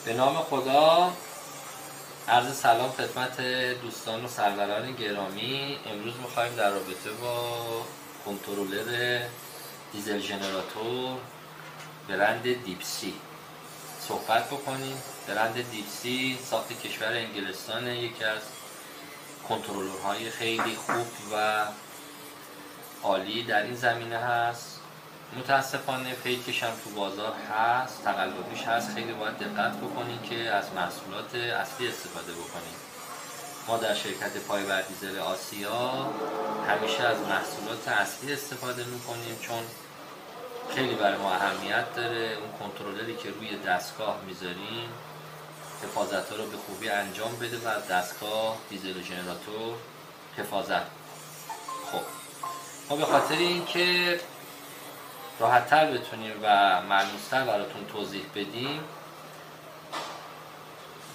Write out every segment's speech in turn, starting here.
به نام خدا. عرض سلام خدمت دوستان و سروران گرامی. امروز می‌خوایم در رابطه با کنترلر دیزل ژنراتور برند دیپسی صحبت بکنیم. برند دیپسی ساخت کشور انگلستان، یکی از کنترلرهای خیلی خوب و عالی در این زمینه هست. متاسفانه فیکش هم تو بازار هست، تقلبیش هست. خیلی باید دقت بکنیم که از محصولات اصلی استفاده بکنیم. ما در شرکت پایور دیزل آسیا همیشه از محصولات اصلی استفاده میکنیم، چون خیلی برای ما اهمیت داره. اون کنترلری که روی دستگاه میذاریم حفاظت ها رو به خوبی انجام بده و از دستگاه دیزل ژنراتور حفاظت. خب ما به خاطر اینکه راحت‌تر بتونیم و ملموس‌تر براتون توضیح بدیم،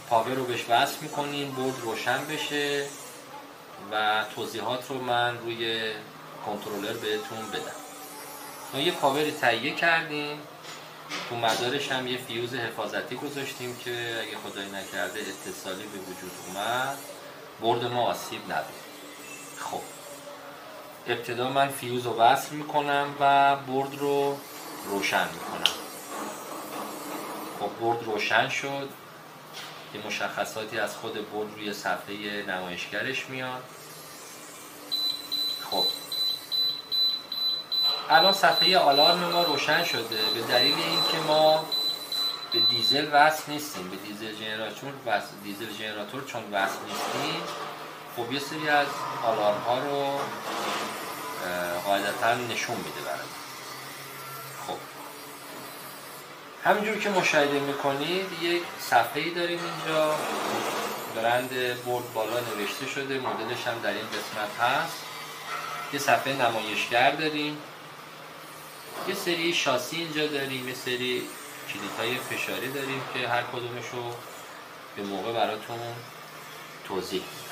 پاور رو بهش وصل میکنیم، بورد روشن بشه و توضیحات رو من روی کنترلر بهتون بدم. ما یه پاوری تهیه کردیم، تو مدارش هم یه فیوز حفاظتی گذاشتیم که اگه خدای نکرده اتصالی به وجود اومد بورد ما آسیب نبینه. خب ابتدا من فیوز رو وصل میکنم و بورد رو روشن میکنم. خب بورد روشن شد، یه مشخصاتی از خود بورد روی صفحه نمایشگرش میاد. خب الان صفحه آلارم ما روشن شده، به دلیل اینکه ما به دیزل وصل نیستیم، به دیزل ژنراتور چون وصل نیستیم، خب یه سری از آلارم ها رو قاعدتا نشون میده برای ما. خب همینجور که مشاهده میکنید یک صفحه‌ای داریم اینجا، برند بورد بالا نوشته شده، مدلش هم در این قسمت هست. یه صفحه نمایشگر داریم، یه سری شاسی اینجا داریم، یه سری کلیدهای فشاری داریم که هر کدومش رو به موقع براتون توضیح میدم.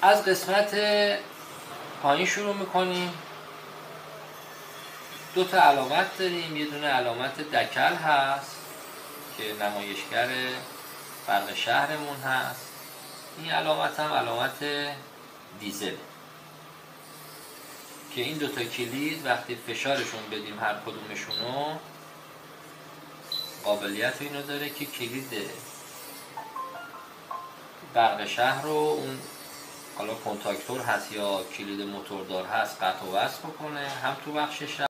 از قسمت پایین شروع میکنیم. دو تا علامت داریم، یه دونه علامت دکل هست که نمایشگر فرق شهرمون هست، این علامت هم علامت دیزل که این دوتا کلید وقتی فشارشون بدیم هر کدومشونو قابلیت اینو داره که کلید برق شهر رو، اون حالا کنتاکتور هست یا کلید موتوردار هست، قطع و وصل بکنه، هم تو بخش